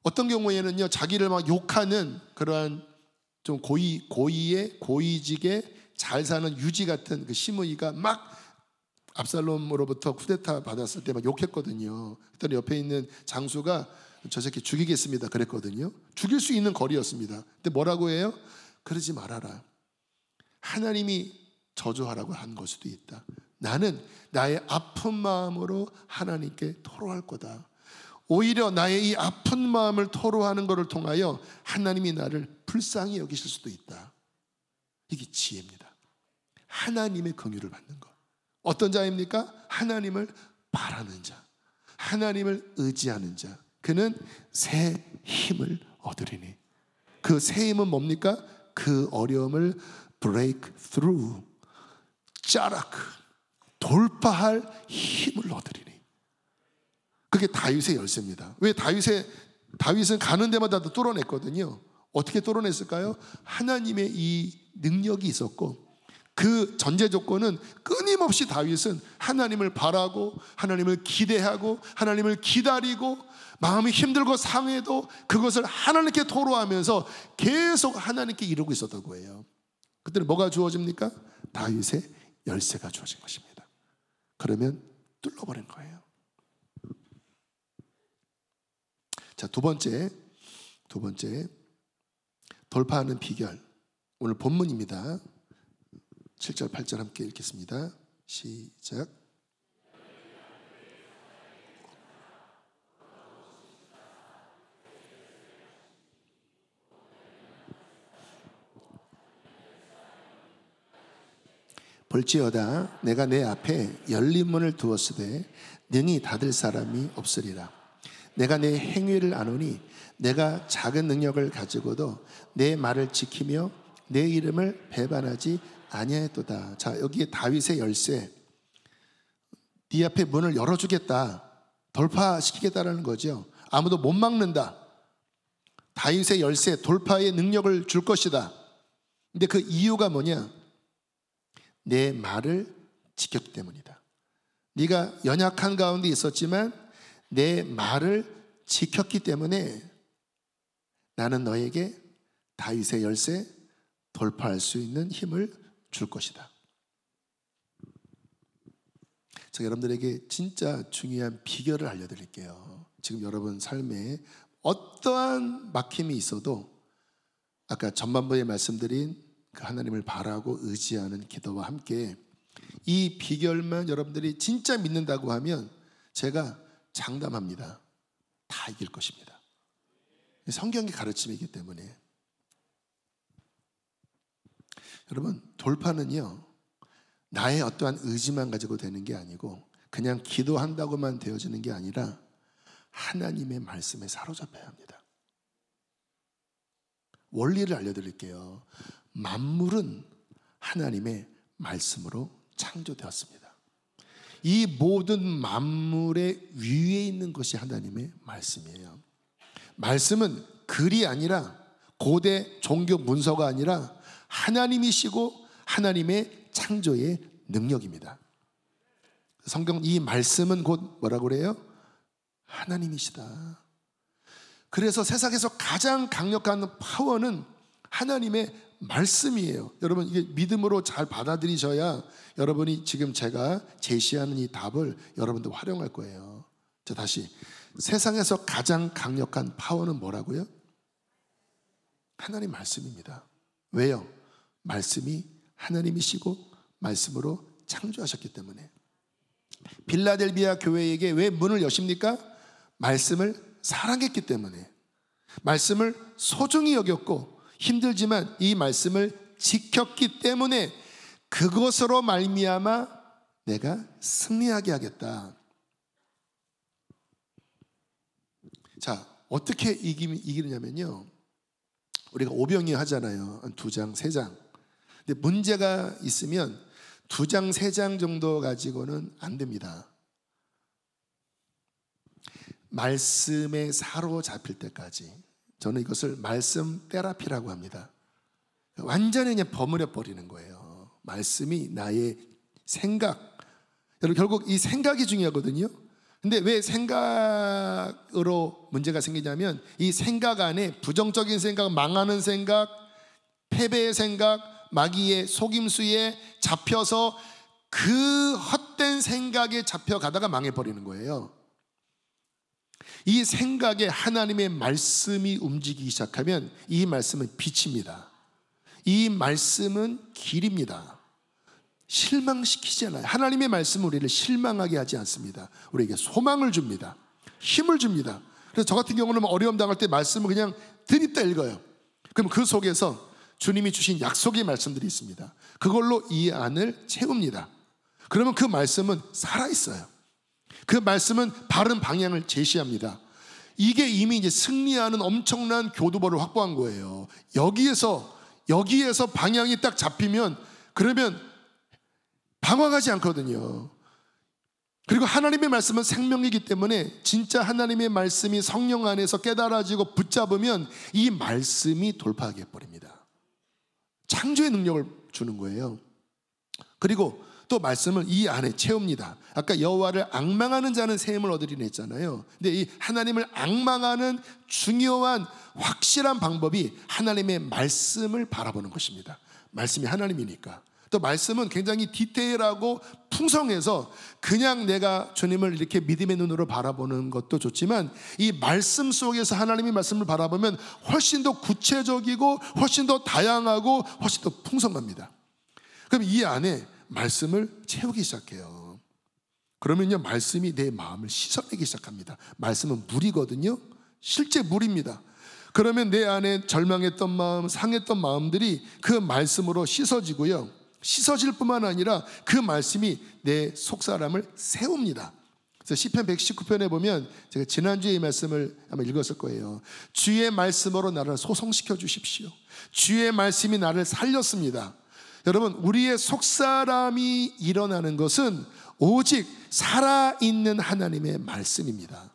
Speaker 1: 어떤 경우에는요, 자기를 막 욕하는 그러한 좀 고위직에 잘 사는 유지 같은 그 시므이가 막 압살롬으로부터 쿠데타 받았을 때 막 욕했거든요. 그때 옆에 있는 장수가 저 새끼 죽이겠습니다 그랬거든요. 죽일 수 있는 거리였습니다. 근데 뭐라고 해요? 그러지 말아라. 하나님이 저주하라고 한 걸 수도 있다. 나는 나의 아픈 마음으로 하나님께 토로할 거다. 오히려 나의 이 아픈 마음을 토로하는 것을 통하여 하나님이 나를 불쌍히 여기실 수도 있다. 이게 지혜입니다. 하나님의 긍휼을 받는 것. 어떤 자입니까? 하나님을 바라는 자, 하나님을 의지하는 자. 그는 새 힘을 얻으리니. 그 새 힘은 뭡니까? 그 어려움을 break through, 짜락, 돌파할 힘을 얻으리니. 그게 다윗의 열쇠입니다. 왜 다윗은 가는 데마다 뚫어냈거든요. 어떻게 뚫어냈을까요? 하나님의 이 능력이 있었고, 그 전제 조건은 끊임없이 다윗은 하나님을 바라고 하나님을 기대하고 하나님을 기다리고 마음이 힘들고 상해도 그것을 하나님께 토로하면서 계속 하나님께 이루고 있었던 거예요. 그때는 뭐가 주어집니까? 다윗의 열쇠가 주어진 것입니다. 그러면 뚫어버린 거예요. 자, 두 번째 돌파하는 비결, 오늘 본문입니다. 7절 8절 함께 읽겠습니다. 시작. 볼지어다 내가 내 앞에 열린 문을 두었으되 능히 닫을 사람이 없으리라. 내가 내 행위를 아노니 내가 작은 능력을 가지고도 내 말을 지키며 내 이름을 배반하지 아니하였도다. 자, 여기에 다윗의 열쇠, 네 앞에 문을 열어주겠다, 돌파시키겠다라는 거죠. 아무도 못 막는다. 다윗의 열쇠, 돌파의 능력을 줄 것이다. 근데 그 이유가 뭐냐? 내 말을 지켰기 때문이다. 네가 연약한 가운데 있었지만 내 말을 지켰기 때문에 나는 너에게 다윗의 열쇠, 돌파할 수 있는 힘을 줄 것이다. 제가 여러분들에게 진짜 중요한 비결을 알려드릴게요. 지금 여러분 삶에 어떠한 막힘이 있어도 아까 전반부에 말씀드린 그 하나님을 바라고 의지하는 기도와 함께 이 비결만 여러분들이 진짜 믿는다고 하면 제가 장담합니다. 다 이길 것입니다. 성경의 가르침이기 때문에. 여러분, 돌파는요, 나의 어떠한 의지만 가지고 되는 게 아니고 그냥 기도한다고만 되어지는 게 아니라 하나님의 말씀에 사로잡혀야 합니다. 원리를 알려드릴게요. 만물은 하나님의 말씀으로 창조되었습니다. 이 모든 만물의 위에 있는 것이 하나님의 말씀이에요. 말씀은 글이 아니라 고대 종교 문서가 아니라 하나님이시고 하나님의 창조의 능력입니다. 성경 이 말씀은 곧 뭐라고 그래요? 하나님이시다. 그래서 세상에서 가장 강력한 파워는 하나님의 말씀이에요. 여러분 이게 믿음으로 잘 받아들이셔야 여러분이 지금 제가 제시하는 이 답을 여러분도 활용할 거예요. 자, 다시 세상에서 가장 강력한 파워는 뭐라고요? 하나님 말씀입니다. 왜요? 말씀이 하나님이시고 말씀으로 창조하셨기 때문에. 빌라델비아 교회에게 왜 문을 여십니까? 말씀을 사랑했기 때문에, 말씀을 소중히 여겼고 힘들지만 이 말씀을 지켰기 때문에 그것으로 말미암아 내가 승리하게 하겠다. 자, 어떻게 이기느냐면요, 우리가 오병이어 하잖아요. 2장, 3장. 근데 문제가 있으면 2장, 3장 정도 가지고는 안 됩니다. 말씀에 사로잡힐 때까지. 저는 이것을 말씀 테라피라고 합니다. 완전히 그냥 버무려 버리는 거예요. 말씀이 나의 생각. 여러분 결국 이 생각이 중요하거든요. 근데 왜 생각으로 문제가 생기냐면 이 생각 안에 부정적인 생각, 망하는 생각, 패배의 생각, 마귀의 속임수에 잡혀서 그 헛된 생각에 잡혀가다가 망해버리는 거예요. 이 생각에 하나님의 말씀이 움직이기 시작하면 이 말씀은 빛입니다. 이 말씀은 길입니다. 실망시키지 않아요. 하나님의 말씀은 우리를 실망하게 하지 않습니다. 우리에게 소망을 줍니다. 힘을 줍니다. 그래서 저 같은 경우는 어려움 당할 때 말씀을 그냥 드립다 읽어요. 그럼 그 속에서 주님이 주신 약속의 말씀들이 있습니다. 그걸로 이 안을 채웁니다. 그러면 그 말씀은 살아있어요. 그 말씀은 바른 방향을 제시합니다. 이게 이미 이제 승리하는 엄청난 교두보를 확보한 거예요. 여기에서 방향이 딱 잡히면 그러면 방황하지 않거든요. 그리고 하나님의 말씀은 생명이기 때문에 진짜 하나님의 말씀이 성령 안에서 깨달아지고 붙잡으면 이 말씀이 돌파하게 해버립니다. 창조의 능력을 주는 거예요. 그리고 또 말씀을 이 안에 채웁니다. 아까 여호와를 앙망하는 자는 새 힘을 얻으리라 했잖아요. 근데 이 하나님을 앙망하는 중요한 확실한 방법이 하나님의 말씀을 바라보는 것입니다. 말씀이 하나님이니까. 또 말씀은 굉장히 디테일하고 풍성해서 그냥 내가 주님을 이렇게 믿음의 눈으로 바라보는 것도 좋지만 이 말씀 속에서 하나님의 말씀을 바라보면 훨씬 더 구체적이고 훨씬 더 다양하고 훨씬 더 풍성합니다. 그럼 이 안에 말씀을 채우기 시작해요. 그러면요 말씀이 내 마음을 씻어내기 시작합니다. 말씀은 물이거든요. 실제 물입니다. 그러면 내 안에 절망했던 마음, 상했던 마음들이 그 말씀으로 씻어지고요, 씻어질 뿐만 아니라 그 말씀이 내 속사람을 세웁니다. 그래서 시편 119편에 보면 제가 지난주에 이 말씀을 아마 읽었을 거예요. 주의 말씀으로 나를 소성시켜 주십시오. 주의 말씀이 나를 살렸습니다. 여러분 우리의 속사람이 일어나는 것은 오직 살아있는 하나님의 말씀입니다.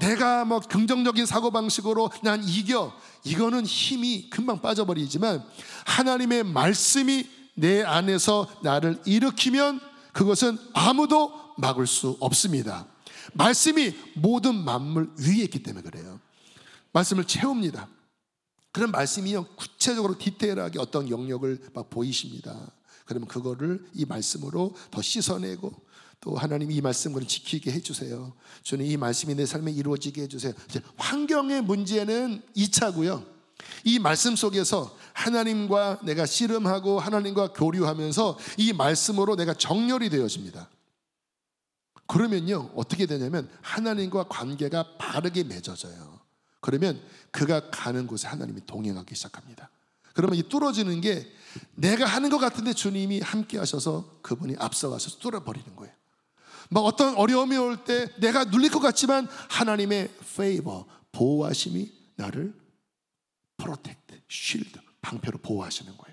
Speaker 1: 내가 긍정적인 사고방식으로 난 이겨, 이거는 힘이 금방 빠져버리지만 하나님의 말씀이 내 안에서 나를 일으키면 그것은 아무도 막을 수 없습니다. 말씀이 모든 만물 위에 있기 때문에 그래요. 말씀을 채웁니다. 그런 말씀이요 구체적으로 디테일하게 어떤 영역을 막 보이십니다. 그러면 그거를 이 말씀으로 더 씻어내고 또 하나님 이 말씀을 지키게 해주세요. 주님 이 말씀이 내 삶에 이루어지게 해주세요. 환경의 문제는 2차고요. 이 말씀 속에서 하나님과 내가 씨름하고 하나님과 교류하면서 이 말씀으로 내가 정렬이 되어집니다. 그러면요 어떻게 되냐면 하나님과 관계가 바르게 맺어져요. 그러면 그가 가는 곳에 하나님이 동행하기 시작합니다. 그러면 이 뚫어지는 게 내가 하는 것 같은데 주님이 함께 하셔서 그분이 앞서가셔서 뚫어버리는 거예요. 어떤 어려움이 올 때 내가 눌릴 것 같지만 하나님의 페이버, 보호하심이 나를 프로텍트, 쉴드, 방패로 보호하시는 거예요.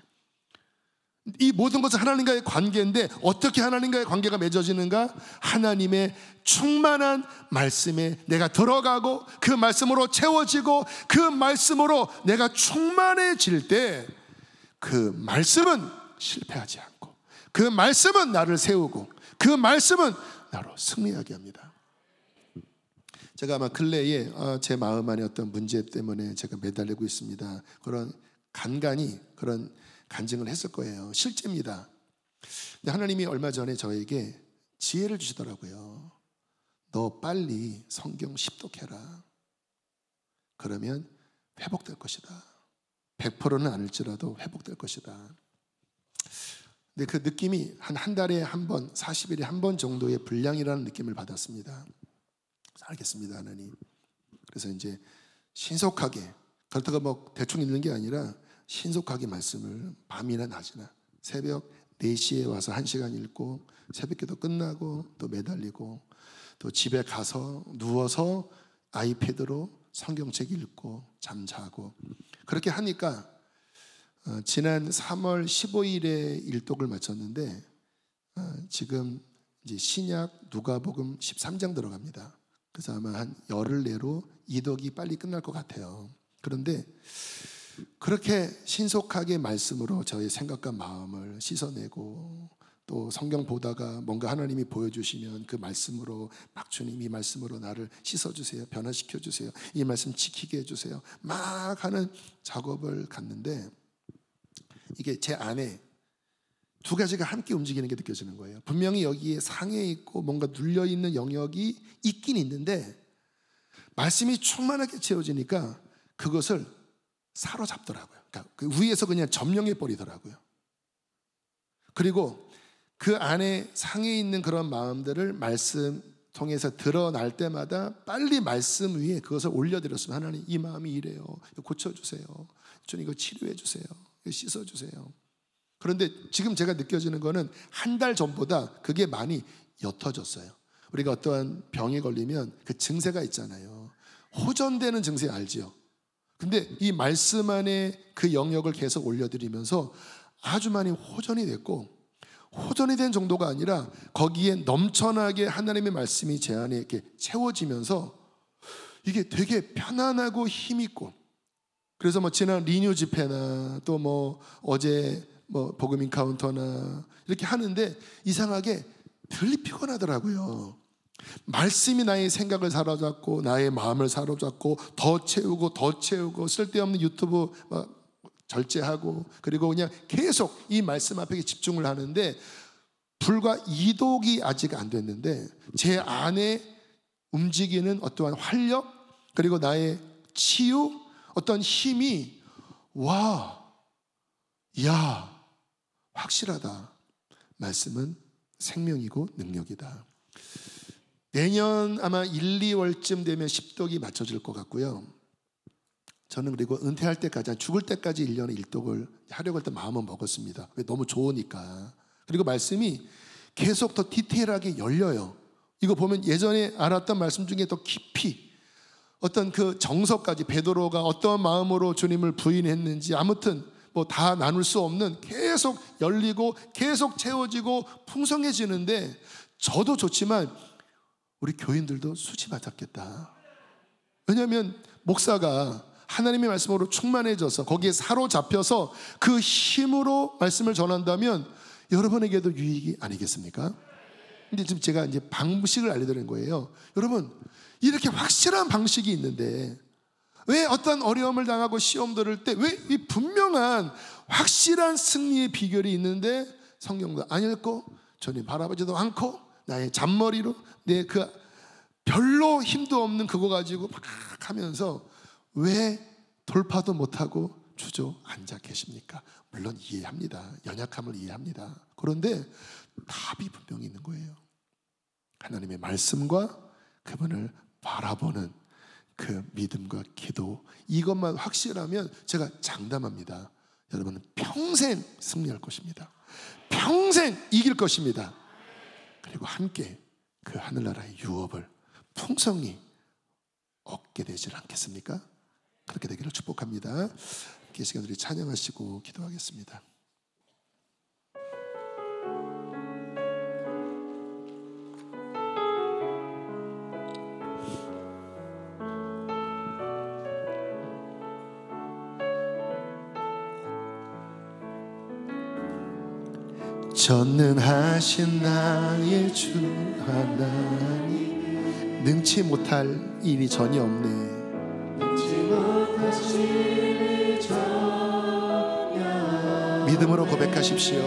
Speaker 1: 이 모든 것은 하나님과의 관계인데 어떻게 하나님과의 관계가 맺어지는가? 하나님의 충만한 말씀에 내가 들어가고 그 말씀으로 채워지고 그 말씀으로 내가 충만해질 때 그 말씀은 실패하지 않고 그 말씀은 나를 세우고 그 말씀은 나로 승리하게 합니다. 제가 아마 근래에 제 마음 안에 어떤 문제 때문에 제가 매달리고 있습니다. 그런 간간히 그런 간증을 했을 거예요. 실제입니다. 근데 하나님이 얼마 전에 저에게 지혜를 주시더라고요. 너 빨리 성경 10독해라. 그러면 회복될 것이다. 100%는 아닐지라도 회복될 것이다. 근데 그 느낌이 한 달에 한 번, 40일에 한 번 정도의 분량이라는 느낌을 받았습니다. 알겠습니다, 하나님. 그래서 이제 신속하게, 그렇다고 뭐 대충 읽는 게 아니라 신속하게 말씀을 밤이나 낮이나 새벽 4시에 와서 1시간 읽고 새벽기도 끝나고 또 매달리고 또 집에 가서 누워서 아이패드로 성경책 읽고 잠자고 그렇게 하니까 지난 3월 15일에 일독을 마쳤는데 지금 이제 신약 누가복음 13장 들어갑니다. 그래서 아마 한 열흘 내로 이독이 빨리 끝날 것 같아요. 그런데 그렇게 신속하게 말씀으로 저의 생각과 마음을 씻어내고 또 성경 보다가 뭔가 하나님이 보여주시면 그 말씀으로 막 주님 이 말씀으로 나를 씻어주세요, 변화시켜주세요, 이 말씀 지키게 해주세요 막 하는 작업을 갔는데 이게 제 안에 두 가지가 함께 움직이는 게 느껴지는 거예요. 분명히 여기에 상해 있고 뭔가 눌려있는 영역이 있긴 있는데 말씀이 충만하게 채워지니까 그것을 사로잡더라고요. 그러니까 그 위에서 그냥 점령해 버리더라고요. 그리고 그 안에 상해 있는 그런 마음들을 말씀 통해서 드러날 때마다 빨리 말씀 위에 그것을 올려드렸으면 하나님 이 마음이 이래요. 고쳐주세요. 주님 이거 치료해주세요. 이거 씻어주세요. 그런데 지금 제가 느껴지는 거는 한 달 전보다 그게 많이 옅어졌어요. 우리가 어떠한 병에 걸리면 그 증세가 있잖아요. 호전되는 증세 알지요? 근데 이 말씀 안에 그 영역을 계속 올려드리면서 아주 많이 호전이 됐고 호전이 된 정도가 아니라 거기에 넘쳐나게 하나님의 말씀이 제 안에 이렇게 채워지면서 이게 되게 편안하고 힘있고 그래서 뭐 지난 리뉴 집회나 또 뭐 어제 뭐 복음 인카운터나 이렇게 하는데 이상하게 덜 피곤하더라고요. 말씀이 나의 생각을 사로잡고 나의 마음을 사로잡고 더 채우고 쓸데없는 유튜브 절제하고 그리고 그냥 계속 이 말씀 앞에 집중을 하는데 불과 이독이 아직 안 됐는데 제 안에 움직이는 어떠한 활력 그리고 나의 치유 어떤 힘이 야 확실하다. 말씀은 생명이고 능력이다. 내년 아마 1, 2월쯤 되면 10독이 맞춰질 것 같고요. 저는 그리고 은퇴할 때까지 죽을 때까지 1년에 1독을 하려고 할 때 마음은 먹었습니다. 왜? 너무 좋으니까. 그리고 말씀이 계속 더 디테일하게 열려요. 이거 보면 예전에 알았던 말씀 중에 더 깊이 어떤 그 정서까지 베드로가 어떤 마음으로 주님을 부인했는지 아무튼 뭐 다 나눌 수 없는 계속 열리고 계속 채워지고 풍성해지는데 저도 좋지만 우리 교인들도 수치 맞았겠다. 왜냐하면 목사가 하나님의 말씀으로 충만해져서 거기에 사로잡혀서 그 힘으로 말씀을 전한다면 여러분에게도 유익이 아니겠습니까? 근데 지금 제가 이제 방식을 알려드리는 거예요. 여러분 이렇게 확실한 방식이 있는데 왜 어떤 어려움을 당하고 시험 들을 때 왜 이 분명한 확실한 승리의 비결이 있는데 성경도 안 읽고 주님 바라보지도 않고 나의 잔머리로 내 그 별로 힘도 없는 그거 가지고 막 하면서 왜 돌파도 못하고 주저앉아 계십니까? 물론 이해합니다. 연약함을 이해합니다. 그런데 답이 분명히 있는 거예요. 하나님의 말씀과 그분을 바라보는 그 믿음과 기도 이것만 확실하면 제가 장담합니다. 여러분은 평생 승리할 것입니다. 평생 이길 것입니다. 그리고 함께 그 하늘나라의 유업을 풍성히 얻게 되지 않겠습니까? 그렇게 되기를 축복합니다. 이 시간 우리 찬양하시고 기도하겠습니다. 전능하신 나의 주 하나님, 능치 못할 일이 전혀 없네. 믿음으로 고백하십시오.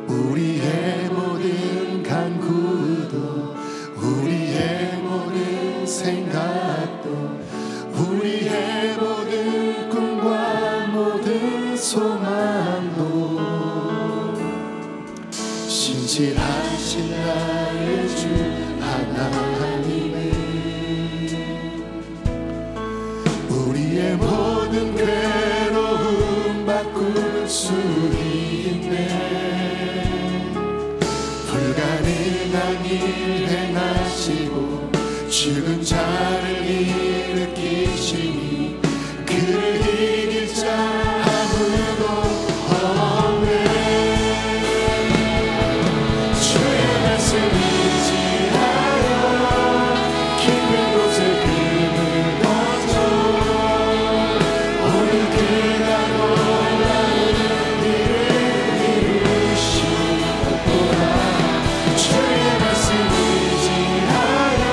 Speaker 1: 우리의 모든 간구도, 우리의 모든 생각도, 우리의 모든 꿈과 모든 소망도 신실하신 나의 주 하나님이 우리의 모든 괴로움 바꿀 수 있네. 불가능한 일 행하시고 죽은 자를 일으키시니 그를 이길 자 아무도 없네. 주의 말씀 의지하여 깊은 곳에 금을 던져 오늘 그가 놀라운 일을 이루시었구나. 주의 말씀 의지하여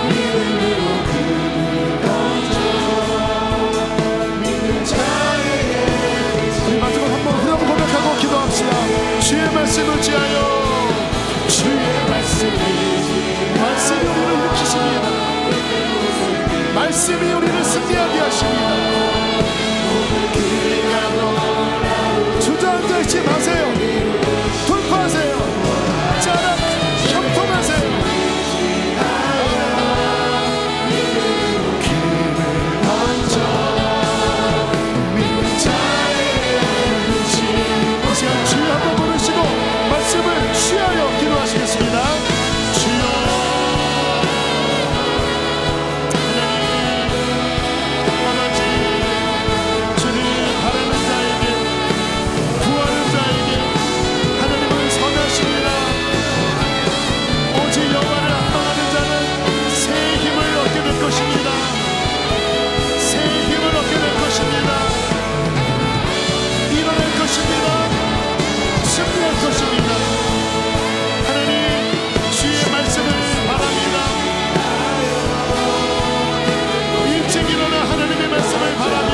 Speaker 1: 믿음으로 금을 던져 믿는 자에게. 우리 마지막 한번 후렴 고백하고 기도합시다. 주의 말씀을 의지하여. 주의 말씀이 우리를 일으키십니다. 말씀이 우리를 승리하게 하십니다. 주저앉아 있지 마세요. 돌파하세요. 자라 형통하세요. 이 시간 주여 한번 부르시고 말씀을 취하여 기도하시겠습니다. 주여 아버지, 주를 바라는 자에게, 구하는 자에게 하나님은 선하십니다. 오직 여호와를 악망하는 자는 새 힘을 얻게 될 것입니다. 새 힘을 얻게 될 것입니다. 일어날 것입니다. 승리할 것입니다. 하나님, 주의 말씀을 바랍니다. 일찍 일어나 하나님의 말씀을 바라며,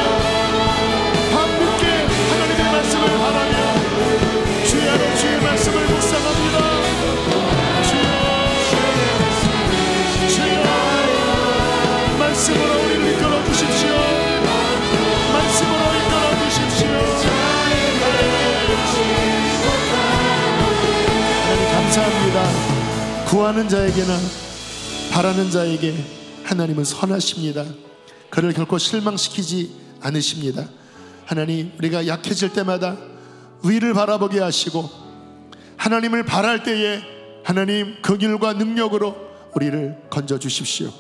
Speaker 1: 밤늦게 하나님의 말씀을 바라며 주의 하루 주의 말씀을 묵상합니다. 주여, 주여, 말씀으로 우리를 이끌어 주십시오. 말씀으로 이끌어 주십시오. 하나님 감사합니다. 구하는 자에게나 바라는 자에게 하나님은 선하십니다. 그를 결코 실망시키지 않으십니다. 하나님, 우리가 약해질 때마다 위를 바라보게 하시고 하나님을 바랄 때에 하나님 긍휼과 능력으로 우리를 건져주십시오.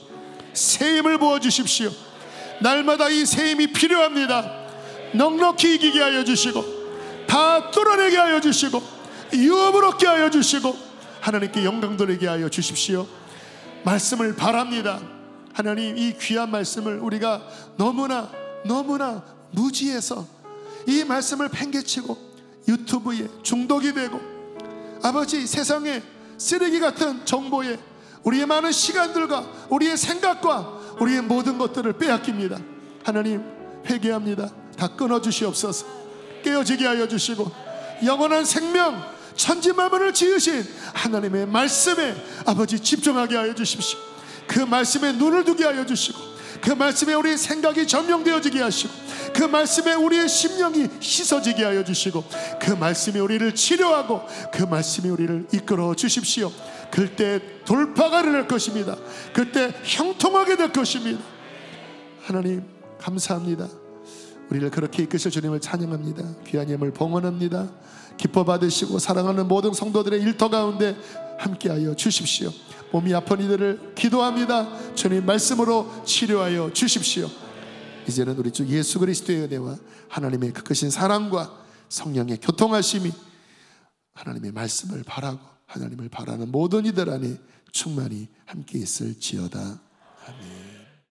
Speaker 1: 새 힘을 부어주십시오. 날마다 이 새 힘이 필요합니다. 넉넉히 이기게 하여 주시고 다 뚫어내게 하여 주시고 유업을 얻게 하여 주시고 하나님께 영광 돌리게 하여 주십시오. 말씀을 바랍니다. 하나님, 이 귀한 말씀을 우리가 너무나 무지해서 이 말씀을 팽개치고 유튜브에 중독이 되고 아버지 세상에 쓰레기 같은 정보에 우리의 많은 시간들과 우리의 생각과 우리의 모든 것들을 빼앗깁니다. 하나님, 회개합니다. 다 끊어주시옵소서. 깨어지게 하여 주시고 영원한 생명 천지만물을 지으신 하나님의 말씀에 아버지 집중하게 하여 주십시오. 그 말씀에 눈을 두게 하여 주시고 그 말씀에 우리의 생각이 점령되어지게 하시고 그 말씀에 우리의 심령이 씻어지게 하여 주시고 그 말씀이 우리를 치료하고 그 말씀이 우리를 이끌어 주십시오. 그때 돌파가 일어날 것입니다. 그때 형통하게 될 것입니다. 하나님 감사합니다. 우리를 그렇게 이끄실 주님을 찬양합니다. 귀한 예물 봉헌합니다. 기뻐 받으시고 사랑하는 모든 성도들의 일터 가운데 함께하여 주십시오. 몸이 아픈 이들을 기도합니다. 주님 말씀으로 치료하여 주십시오. 이제는 우리 주 예수 그리스도의 은혜와 하나님의 그 크신 사랑과 성령의 교통하심이 하나님의 말씀을 바라고 하나님을 바라는 모든 이들 안에 충만히 함께 있을지어다. 아멘.